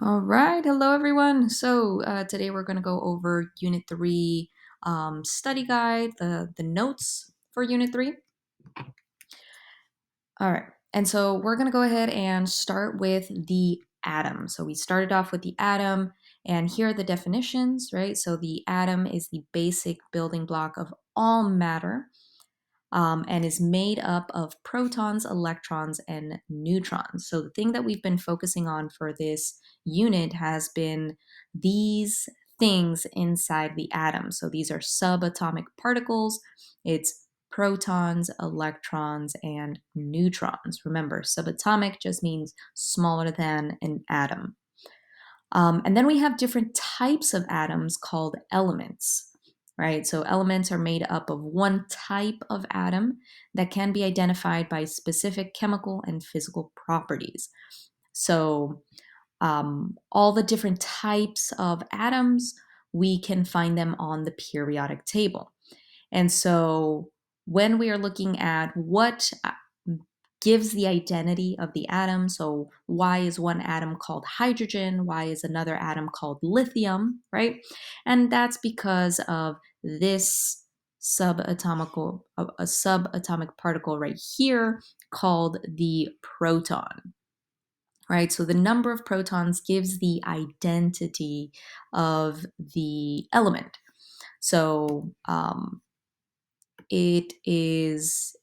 All right, hello everyone. Today we're going to go over Unit 3 study guide, the notes for Unit 3. All right, and so we're going to go ahead and start with the atom. So we started off with the atom, and here are the definitions, right? So the atom is the basic building block of all matter. And is made up of protons, electrons, and neutrons. So the thing that we've been focusing on for this unit has been these things inside the atom. So these are subatomic particles. It's protons, electrons, and neutrons. Remember, subatomic just means smaller than an atom. And then we have different types of atoms called elements, right? So elements are made up of one type of atom that can be identified by specific chemical and physical properties. So all the different types of atoms, we can find them on the periodic table. And so when we are looking at what gives the identity of the atom. So, why is one atom called hydrogen? Why is another atom called lithium, right? And that's because of this a subatomic particle right here called the proton, right? So, the number of protons gives the identity of the element. So, it is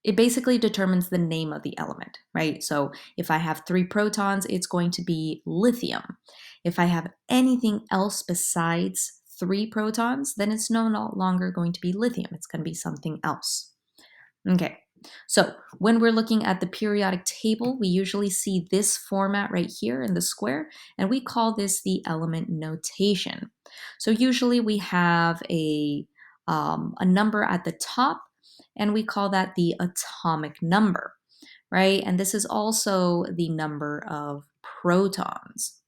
it basically determines the name of the element, right? So if I have 3 protons, it's going to be lithium. If I have anything else besides 3 protons, then it's no longer going to be lithium. It's going to be something else. Okay. So when we're looking at the periodic table, we usually see this format right here in the square, and we call this the element notation. So usually we have a number at the top, and we call that the atomic number, right? And this is also the number of protons.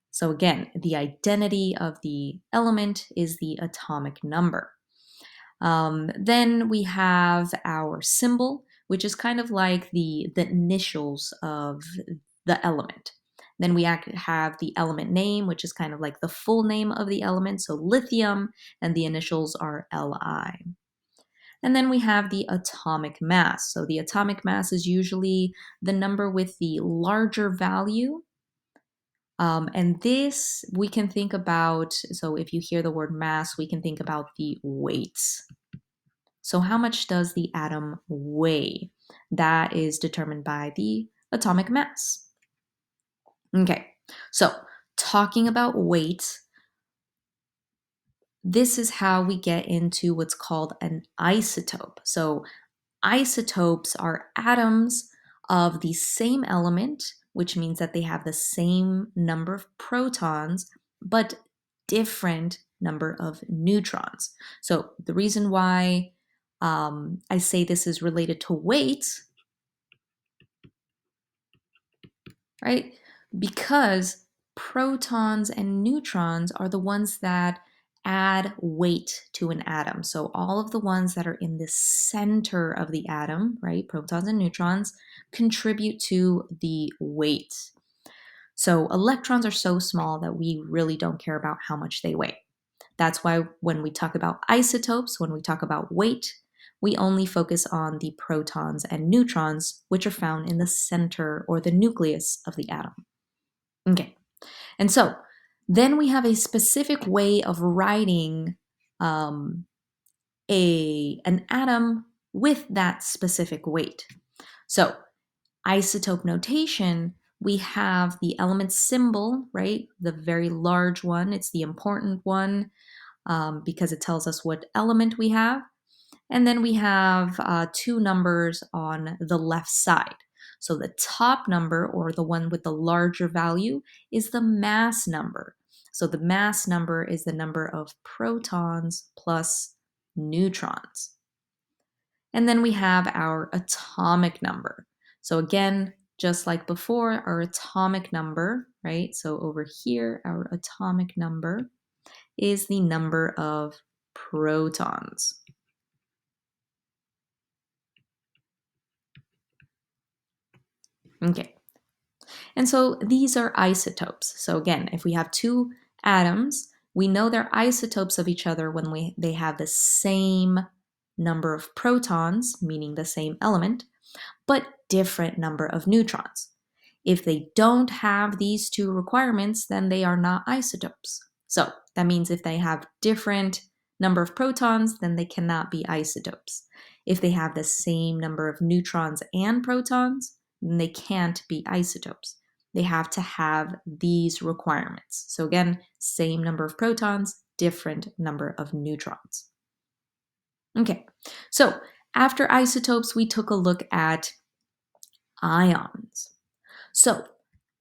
So again, the identity of the element is the atomic number. Then we have our symbol, which is kind of like the initials of the element. Then we have the element name, which is kind of like the full name of the element. So lithium, and the initials are Li. And then we have the atomic mass. So the atomic mass is usually the number with the larger value. And this we can think about, so if you hear the word mass, we can think about the weights. So, how much does the atom weigh? That is determined by the atomic mass. Okay, so talking about weight, this is how we get into what's called an isotope. So, isotopes are atoms of the same element, which means that they have the same number of protons, but different number of neutrons. So the reason why I say this is related to weight, right? Because protons and neutrons are the ones that add weight to an atom. So all of the ones that are in the center of the atom, right, protons and neutrons, contribute to the weight. So electrons are so small that we really don't care about how much they weigh. That's why when we talk about isotopes, when we talk about weight, we only focus on the protons and neutrons, which are found in the center or the nucleus of the atom. Okay, and so then we have a specific way of writing um, an atom with that specific weight. So isotope notation, we have the element symbol, right? The very large one. It's the important one because it tells us what element we have. And then we have 2 numbers on the left side. So the top number, or the one with the larger value, is the mass number. So the mass number is the number of protons plus neutrons. And then we have our atomic number. So again, just like before, our atomic number, right? So over here, our atomic number is the number of protons. Okay. And so these are isotopes. So again, if we have two atoms, we know they're isotopes of each other when they have the same number of protons, meaning the same element, but different number of neutrons. If they don't have these two requirements, then they are not isotopes. So that means if they have different number of protons, then they cannot be isotopes. If they have the same number of neutrons and protons, then they can't be isotopes. They have to have these requirements. So again, same number of protons, different number of neutrons. Okay, so after isotopes, we took a look at ions. So,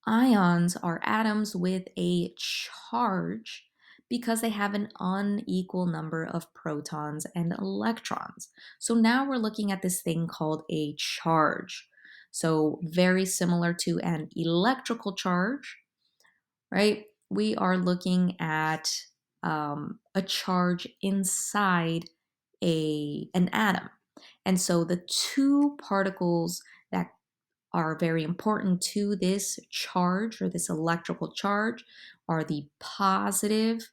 ions are atoms with a charge because they have an unequal number of protons and electrons. So now we're looking at this thing called a charge. So, very similar to an electrical charge, right? We are looking at a charge inside an atom. And so the two particles that are very important to this charge or this electrical charge are the positive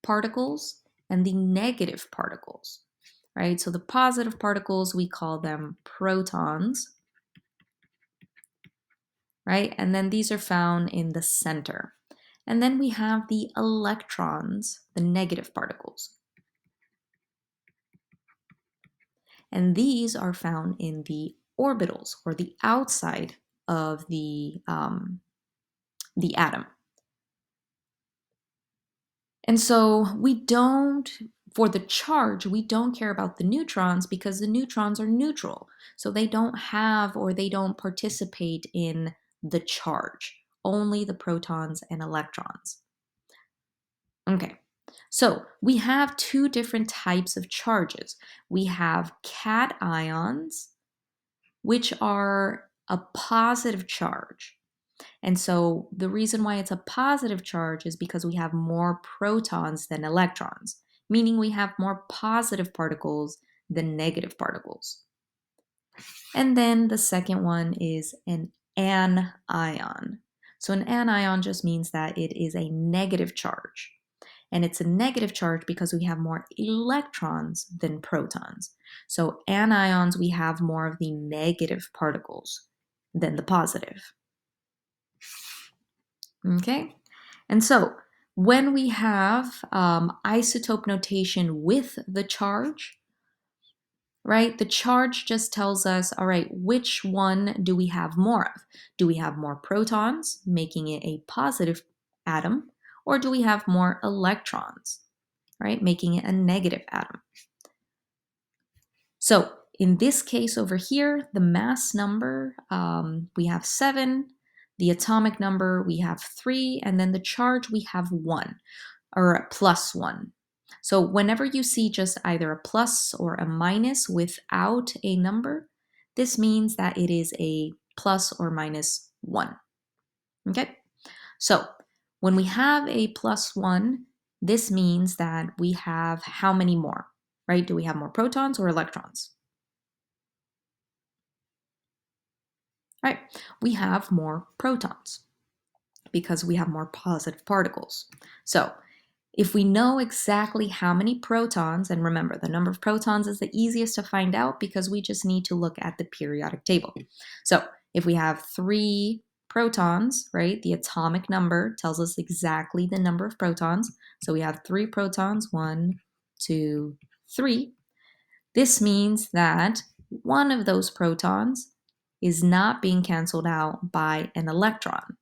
particles and the negative particles, right? So the positive particles, we call them protons, right? And then these are found in the center. And then we have the electrons, the negative particles. And these are found in the orbitals or the outside of the atom. And so for the charge, we don't care about the neutrons because the neutrons are neutral. So they don't have or they don't participate in the charge, only the protons and electrons. Okay, so we have two different types of charges. We have cations, which are a positive charge. And so the reason why it's a positive charge is because we have more protons than electrons, meaning we have more positive particles than negative particles. And then the second one is an anion. So an anion just means that it is a negative charge. And it's a negative charge because we have more electrons than protons. So anions, we have more of the negative particles than the positive. Okay, and so when we have isotope notation with the charge, right, the charge just tells us, all right, which one do we have more of? Do we have more protons, making it a positive atom, or do we have more electrons, right, making it a negative atom? So in this case over here, the mass number, we have 7. The atomic number, we have 3, and then the charge, we have 1, or plus 1. So whenever you see just either a plus or a minus without a number, this means that it is a plus or minus 1. Okay? So when we have a plus 1, this means that we have how many more, right? Do we have more protons or electrons? Right, we have more protons because we have more positive particles. So if we know exactly how many protons, and remember the number of protons is the easiest to find out because we just need to look at the periodic table. So if we have 3 protons, right, the atomic number tells us exactly the number of protons. So we have 3 protons, 1, 2, 3. This means that one of those protons is not being canceled out by an electron.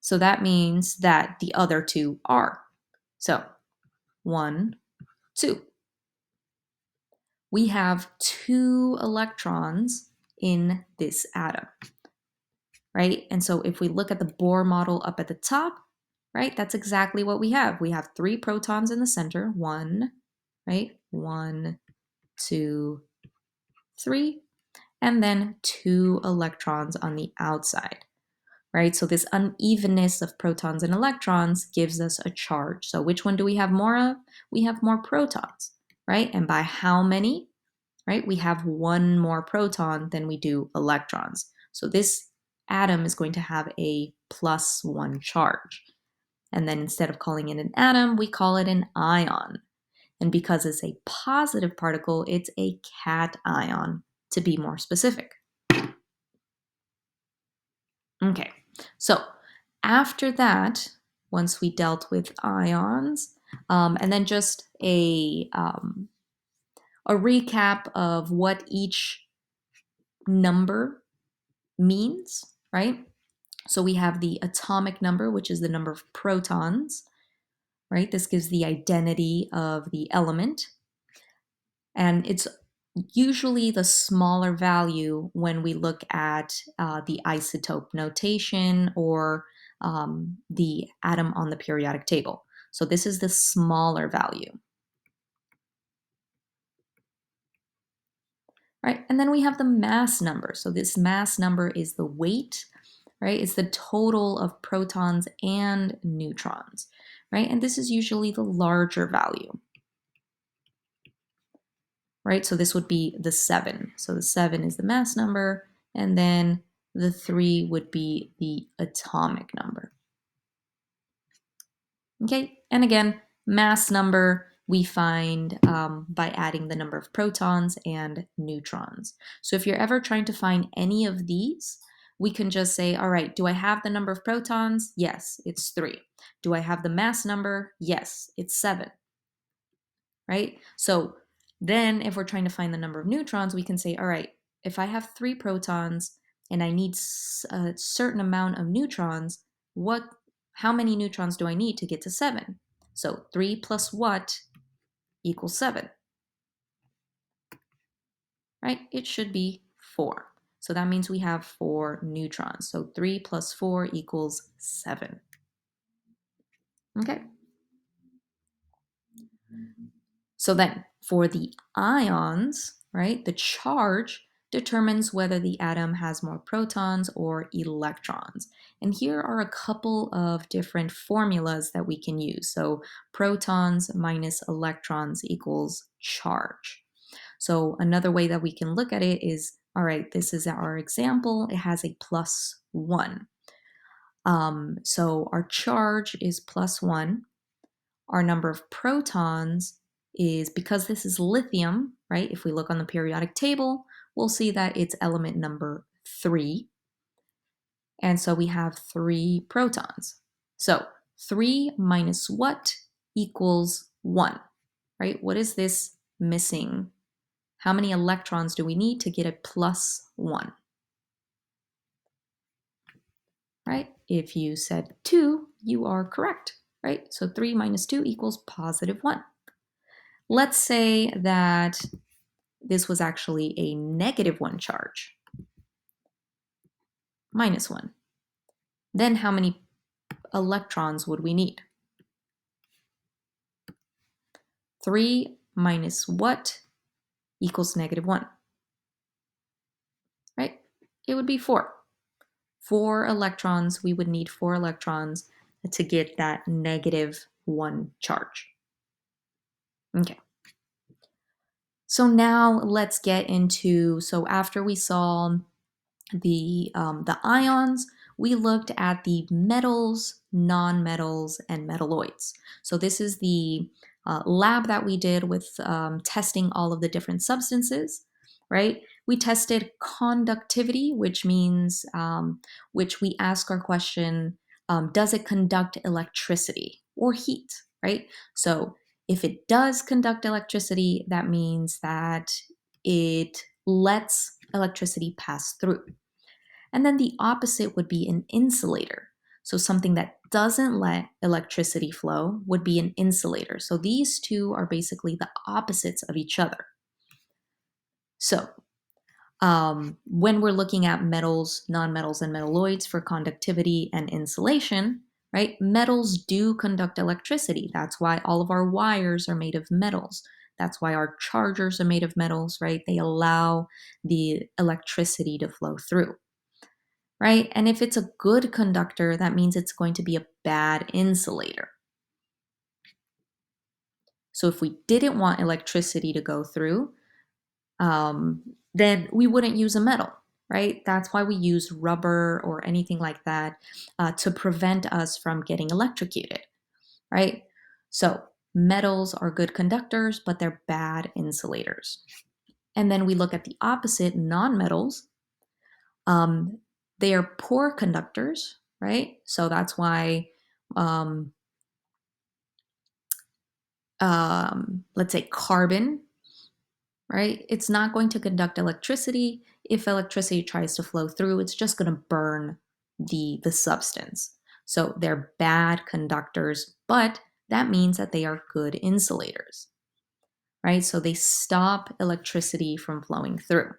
So that means that the other 2 are. So 1, 2. We have 2 electrons in this atom, right? And so if we look at the Bohr model up at the top, right, that's exactly what we have. We have 3 protons in the center, 1, right? 1, 2, 3. And then 2 electrons on the outside, right? So this unevenness of protons and electrons gives us a charge. So which one do we have more of? We have more protons, right? And by how many, right? We have 1 more proton than we do electrons. So this atom is going to have a +1 charge. And then instead of calling it an atom, we call it an ion. And because it's a positive particle, it's a cation, to be more specific. Okay, so after that, once we dealt with ions, and then just a recap of what each number means, right? So we have the atomic number, which is the number of protons, right? This gives the identity of the element. And it's usually the smaller value when we look at the isotope notation or the atom on the periodic table. So this is the smaller value. Right? And then we have the mass number. So this mass number is the weight, right? It's the total of protons and neutrons, right? And this is usually the larger value, right? So this would be the 7. So the 7 is the mass number, and then the 3 would be the atomic number. Okay, and again, mass number we find by adding the number of protons and neutrons. So if you're ever trying to find any of these, we can just say, all right, do I have the number of protons? Yes, it's 3. Do I have the mass number? Yes, it's 7. Right? So then if we're trying to find the number of neutrons, we can say, all right, if I have 3 protons and I need a certain amount of neutrons, how many neutrons do I need to get to 7? So 3 plus what equals 7? Right? It should be 4. So that means we have 4 neutrons. So 3 plus 4 equals 7. Okay. So then for the ions, right, the charge determines whether the atom has more protons or electrons. And here are a couple of different formulas that we can use. So protons minus electrons equals charge. So another way that we can look at it is, all right, this is our example. It has a +1. So our charge is +1. Our number of protons is, because this is lithium, right? If we look on the periodic table, we'll see that it's element number 3. And so we have 3 protons. So 3 minus what equals 1, right? What is this missing? How many electrons do we need to get a +1? Right? If you said 2, you are correct, right? So 3 minus 2 equals +1. Let's say that this was actually a -1 charge, -1. Then how many electrons would we need? 3 minus what equals -1, right? It would be 4. 4 electrons, we would need 4 electrons to get that -1 charge. Okay. So now let's get into, so after we saw the ions, we looked at the metals, nonmetals, and metalloids. So this is the lab that we did with testing all of the different substances, right? We tested conductivity, which means, which we ask our question, does it conduct electricity or heat, right? So if it does conduct electricity, that means that it lets electricity pass through. And then the opposite would be an insulator. So something that doesn't let electricity flow would be an insulator. So these two are basically the opposites of each other. So when we're looking at metals, nonmetals, and metalloids for conductivity and insulation, right? Metals do conduct electricity. That's why all of our wires are made of metals. That's why our chargers are made of metals, right? They allow the electricity to flow through, right? And if it's a good conductor, that means it's going to be a bad insulator. So if we didn't want electricity to go through, then we wouldn't use a metal. right? That's why we use rubber or anything like that to prevent us from getting electrocuted, right? So metals are good conductors, but they're bad insulators. And then we look at the opposite, nonmetals. Um, they are poor conductors, right? So that's why, um, let's say carbon, right? It's not going to conduct electricity. If electricity tries to flow through, it's just going to burn the substance. So they're bad conductors, but that means that they are good insulators, right? So they stop electricity from flowing through.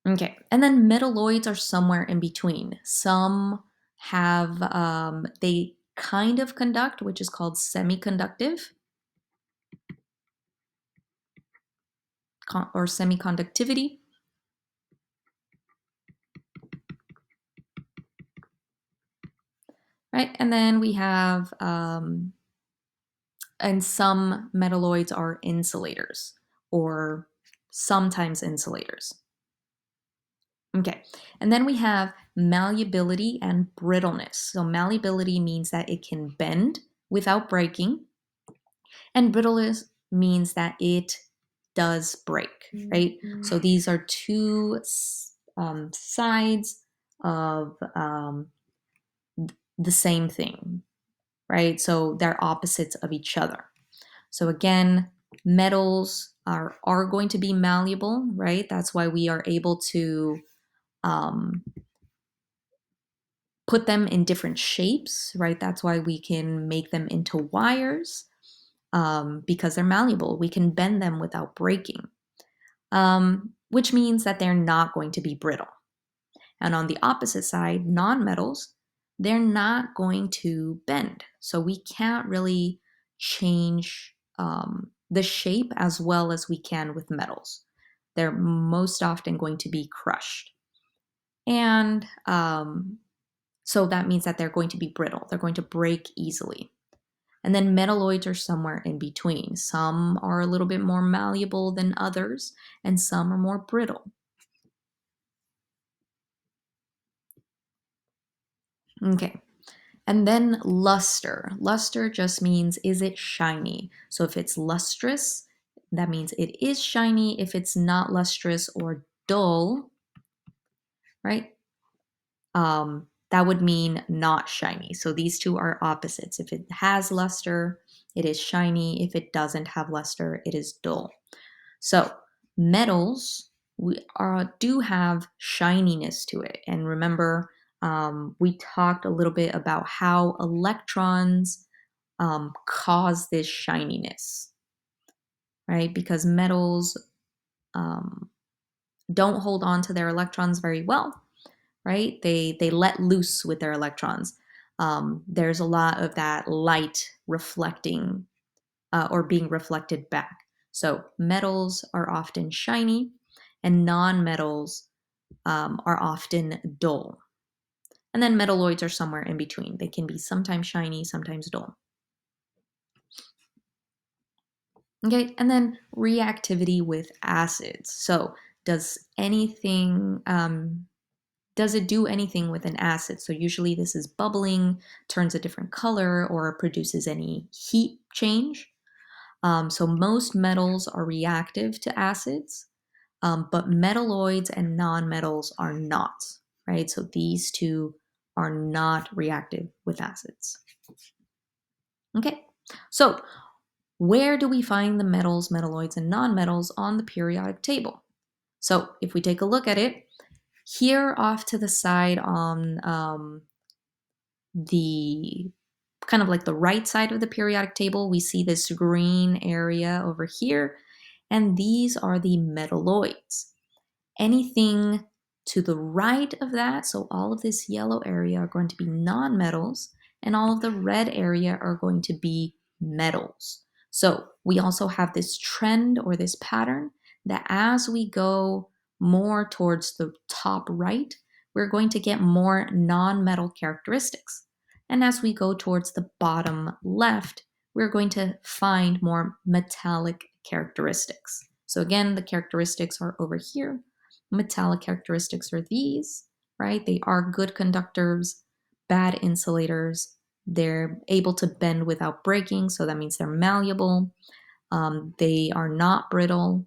Okay, and then metalloids are somewhere in between. Some have, they kind of conduct, which is called semiconductive or semiconductivity. Right, and then we have, and some metalloids are insulators or sometimes insulators. Okay, and then we have malleability and brittleness. So malleability means that it can bend without breaking, and brittleness means that it does break, right? So these are two sides of the same thing, right? So they're opposites of each other. So again, metals are going to be malleable, right? That's why we are able to um, put them in different shapes, right? That's why we can make them into wires because they're malleable. We can bend them without breaking, which means that they're not going to be brittle. And on the opposite side, nonmetals, they're not going to bend. So we can't really change the shape as well as we can with metals. They're most often going to be crushed. And so that means that they're going to be brittle. They're going to break easily. And then metalloids are somewhere in between. Some are a little bit more malleable than others, and some are more brittle. Okay. And then luster. Luster just means, is it shiny? So if it's lustrous, that means it is shiny. If it's not lustrous or dull, right? That would mean not shiny. So these two are opposites. If it has luster, it is shiny. If it doesn't have luster, it is dull. So metals do have shininess to it. And remember, we talked a little bit about how electrons cause this shininess, right? Because metals um, don't hold on to their electrons very well, right? They let loose with their electrons. There's a lot of that light reflecting or being reflected back. So metals are often shiny, and non-metals are often dull. And then metalloids are somewhere in between. They can be sometimes shiny, sometimes dull. Okay, and then reactivity with acids. So does anything, does it do anything with an acid? So usually this is bubbling, turns a different color, or produces any heat change. So most metals are reactive to acids, but metalloids and nonmetals are not, right? So these two are not reactive with acids. Okay, so where do we find the metals, metalloids, and nonmetals on the periodic table? So if we take a look at it, here off to the side on the kind of like the right side of the periodic table, we see this green area over here, and these are the metalloids. Anything to the right of that, so all of this yellow area are going to be nonmetals, and all of the red area are going to be metals. So we also have this trend or this pattern that as we go more towards the top right, we're going to get more non-metal characteristics. And as we go towards the bottom left, we're going to find more metallic characteristics. So again, the characteristics are over here. metallic characteristics are these, right? They are good conductors, bad insulators. They're able to bend without breaking, so that means they're malleable. They are not brittle.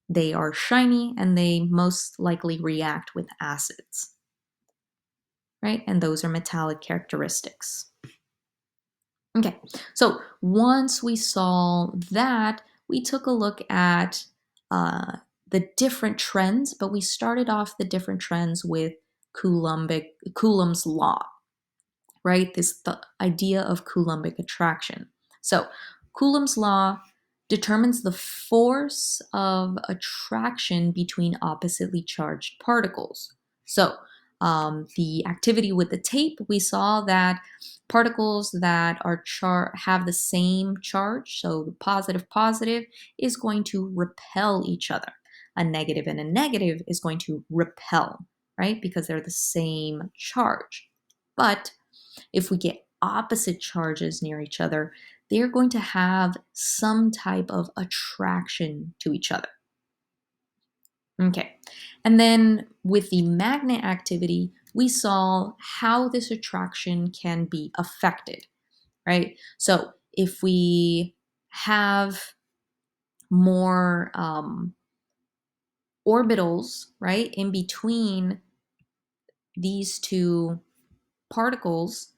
They are shiny, and they most likely react with acids, right? And those are metallic characteristics. Okay, so once we saw that, we took a look at the different trends, but we started off the different trends with Coulomb's law, right? The idea of Coulombic attraction. So Coulomb's law determines the force of attraction between oppositely charged particles. So the activity with the tape, we saw that particles that are have the same charge, so the positive positive is going to repel each other. A negative and a negative is going to repel, right? Because they're the same charge. But if we get opposite charges near each other, they're going to have some type of attraction to each other. Okay, and then with the magnet activity, we saw how this attraction can be affected, right? So if we have more orbitals, right, in between these two particles,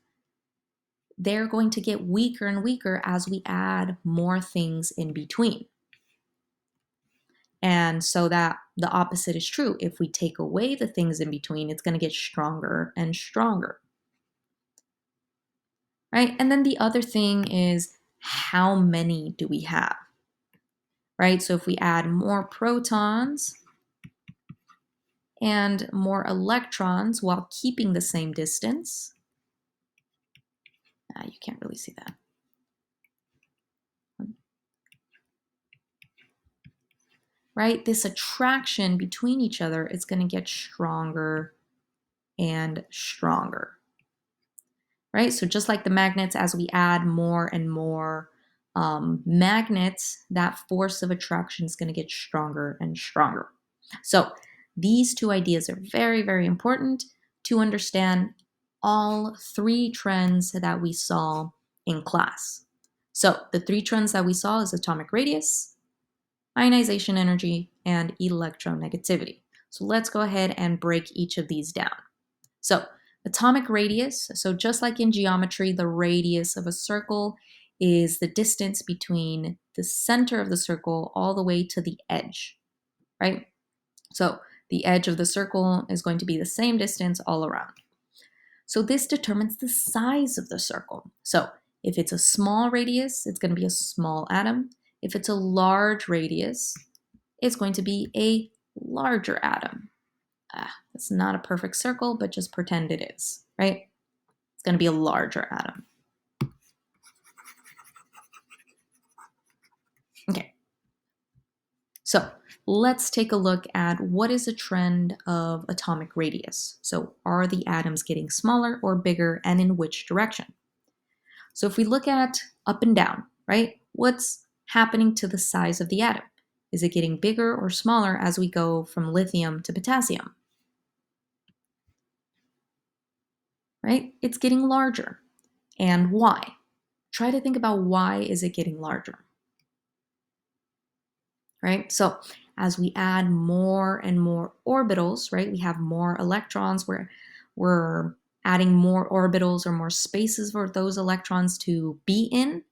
they're going to get weaker and weaker as we add more things in between. And so that the opposite is true. If we take away the things in between, it's going to get stronger and stronger. Right? And then the other thing is, how many do we have? Right? So if we add more protons and more electrons while keeping the same distance, you can't really see that. Right? This attraction between each other is going to get stronger and stronger. Right? So just like the magnets, as we add more and more magnets, that force of attraction is going to get stronger and stronger. So these two ideas are very, very important to understand all three trends that we saw in class. So the three trends that we saw is atomic radius, ionization energy, and electronegativity. So let's go ahead and break each of these down. So atomic radius, so just like in geometry, the radius of a circle is the distance between the center of the circle all the way to the edge, right? So the edge of the circle is going to be the same distance all around. So this determines the size of the circle. So if it's a small radius, it's going to be a small atom. If it's a large radius, it's going to be a larger atom. It's not a perfect circle, but just pretend it is, right? It's going to be a larger atom. Okay. So let's take a look at what is a trend of atomic radius. So are the atoms getting smaller or bigger, and in which direction? So if we look at up and down, right? What's happening to the size of the atom? Is it getting bigger or smaller as we go from lithium to potassium? Right? It's getting larger. And why? Try to think about why is it getting larger? Right? So as we add more and more orbitals, right, we have more electrons, we're adding more orbitals or more spaces for those electrons to be in,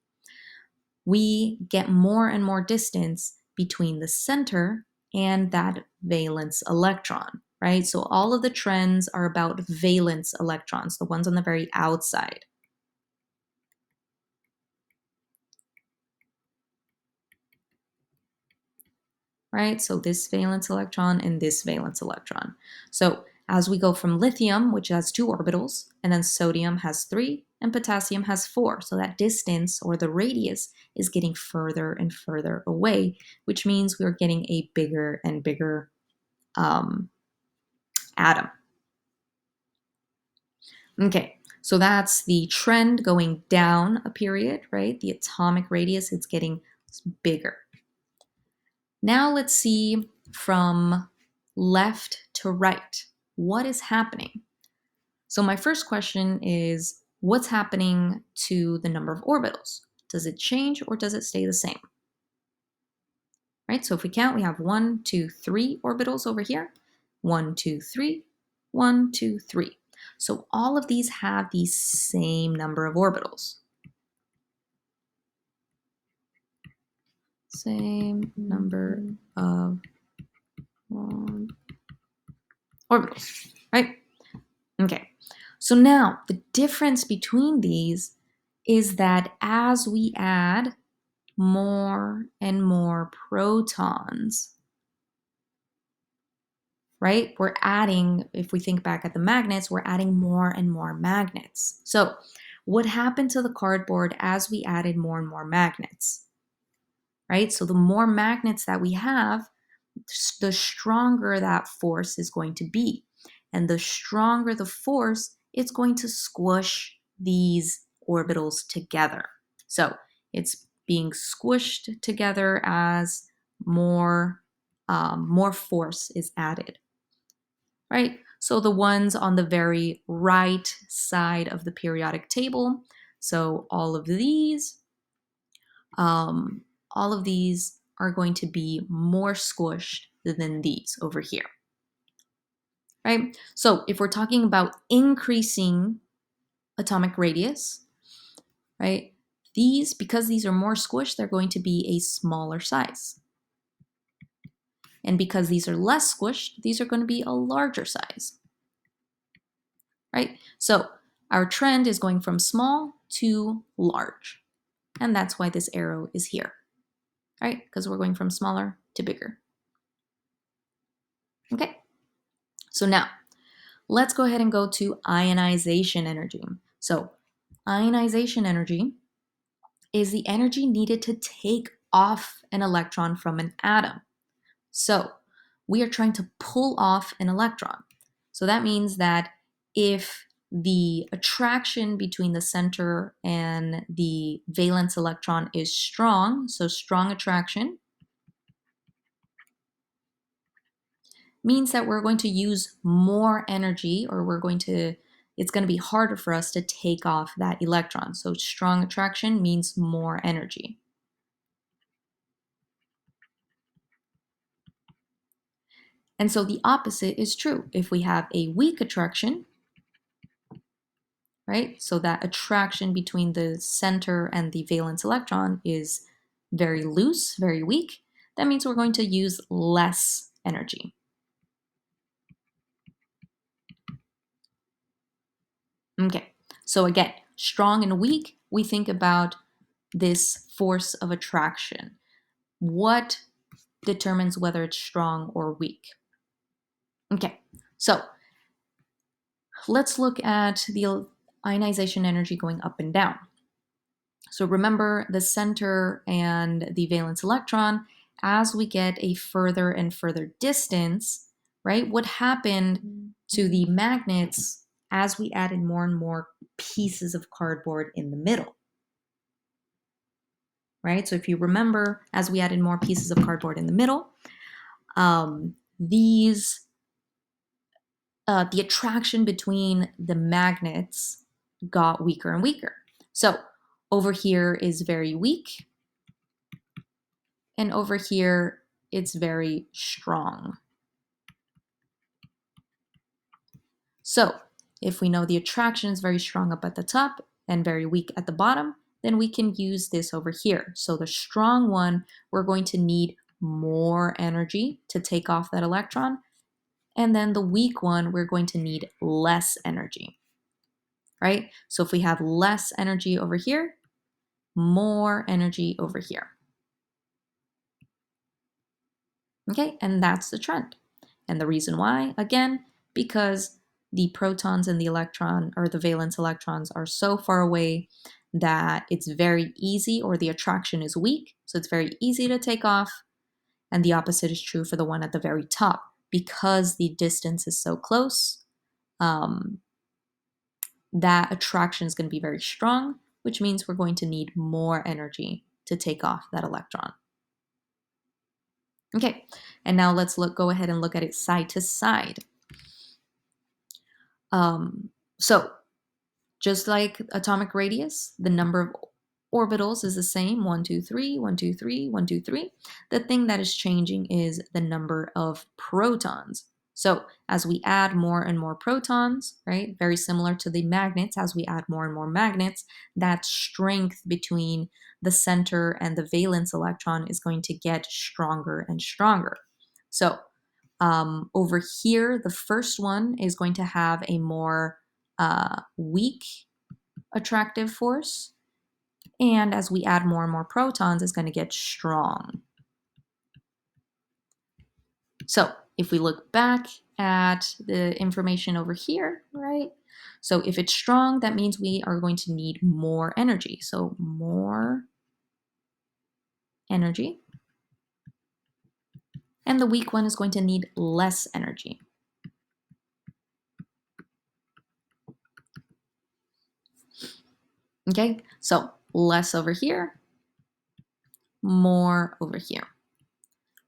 we get more and more distance between the center and that valence electron, right? So all of the trends are about valence electrons, the ones on the very outside. Right? So this valence electron and this valence electron. So as we go from lithium, which has 2 orbitals, and then sodium has 3, and potassium has 4. So that distance, or the radius, is getting further and further away, which means we're getting a bigger and bigger atom. Okay, so that's the trend going down a period, right? The atomic radius, it's getting bigger. Now let's see from left to right. What is happening? So my first question is, what's happening to the number of orbitals? Does it change or does it stay the same? Right, so if we count, we have 1, 2, 3 orbitals over here. 1, 2, 3, 1, 2, 3. So all of these have the same number of orbitals. Same number of orbitals, right? Okay, so now the difference between these is that as we add more and more protons, right? We're adding, if we think back at the magnets, we're adding more and more magnets. So what happened to the cardboard as we added more and more magnets, right? So the more magnets that we have, the stronger that force is going to be. And the stronger the force, it's going to squish these orbitals together. So it's being squished together as more force is added, right? So the ones on the very right side of the periodic table, so all of these are going to be more squished than these over here, right? So if we're talking about increasing atomic radius, right, because these are more squished, they're going to be a smaller size. And because these are less squished, these are going to be a larger size, right? So our trend is going from small to large. And that's why this arrow is here, right? Because we're going from smaller to bigger. Okay, so now let's go ahead and go to ionization energy. So ionization energy is the energy needed to take off an electron from an atom. So we are trying to pull off an electron. So that means that if the attraction between the center and the valence electron is strong, so strong attraction, means that we're going to use more energy, or it's going to be harder for us to take off that electron. So strong attraction means more energy. And so the opposite is true. If we have a weak attraction, right? So that attraction between the center and the valence electron is very loose, very weak. That means we're going to use less energy. Okay, so again, strong and weak, we think about this force of attraction. What determines whether it's strong or weak? Okay, so let's look at the ionization energy going up and down. So remember the center and the valence electron, as we get a further and further distance, right? What happened to the magnets as we added more and more pieces of cardboard in the middle, right? So if you remember, as we added more pieces of cardboard in the middle, the attraction between the magnets got weaker and weaker. So over here is very weak, and over here it's very strong. So if we know the attraction is very strong up at the top and very weak at the bottom, then we can use this over here. So the strong one, we're going to need more energy to take off that electron. And then the weak one, we're going to need less energy, right? So if we have less energy over here, more energy over here. Okay, and that's the trend. And the reason why, again, because the protons and the electron, or the valence electrons, are so far away that it's very easy, or the attraction is weak, so it's very easy to take off. And the opposite is true for the one at the very top. Because the distance is so close, that attraction is going to be very strong, which means we're going to need more energy to take off that electron. Okay, and now let's go ahead and look at it side to side. So just like atomic radius, the number of orbitals is the same, 1, 2, 3, 1, 2, 3, 1, 2, 3. The thing that is changing is the number of protons. So as we add more and more protons, right, very similar to the magnets, as we add more and more magnets, that strength between the center and the valence electron is going to get stronger and stronger. So over here, the first one is going to have a more weak attractive force. And as we add more and more protons, it's going to get strong. So if we look back at the information over here, right? So if it's strong, that means we are going to need more energy. So more energy. And the weak one is going to need less energy. Okay, so less over here, more over here,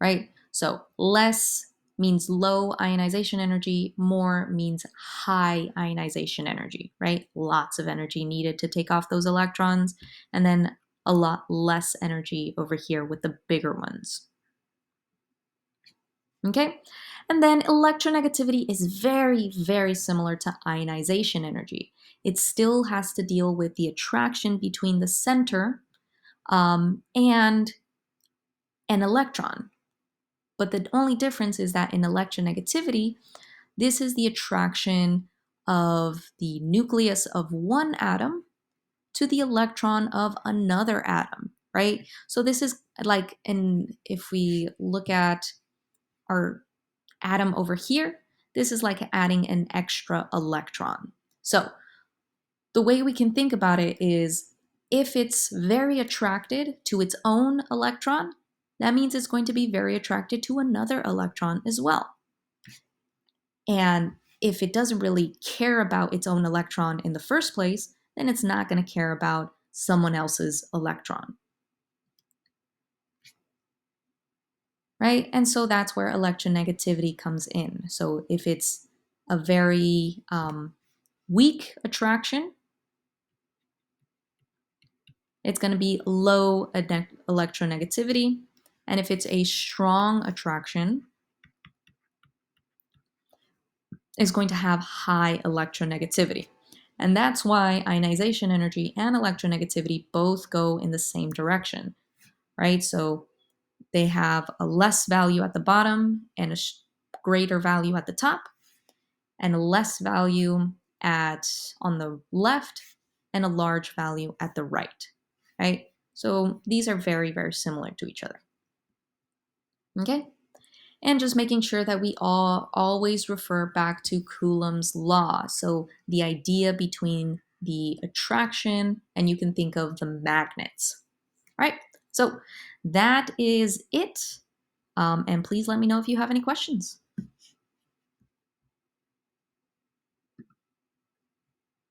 right? So less means low ionization energy, more means high ionization energy, right? Lots of energy needed to take off those electrons, and then a lot less energy over here with the bigger ones. Okay? And then electronegativity is very, very similar to ionization energy. It still has to deal with the attraction between the center and an electron. But the only difference is that in electronegativity, this is the attraction of the nucleus of one atom to the electron of another atom, right? So this is like, if we look at our atom over here, this is like adding an extra electron. So the way we can think about it is if it's very attracted to its own electron, that means it's going to be very attracted to another electron as well. And if it doesn't really care about its own electron in the first place, then it's not going to care about someone else's electron. Right? And so that's where electronegativity comes in. So if it's a very weak attraction, it's going to be low electronegativity. And if it's a strong attraction, it's going to have high electronegativity. And that's why ionization energy and electronegativity both go in the same direction, right? So they have a less value at the bottom and a greater value at the top, and a less value on the left and a large value at the right, right? So these are very, very similar to each other. Okay? And just making sure that we all always refer back to Coulomb's law. So the idea between the attraction, and you can think of the magnets, right? So that is it. And please let me know if you have any questions.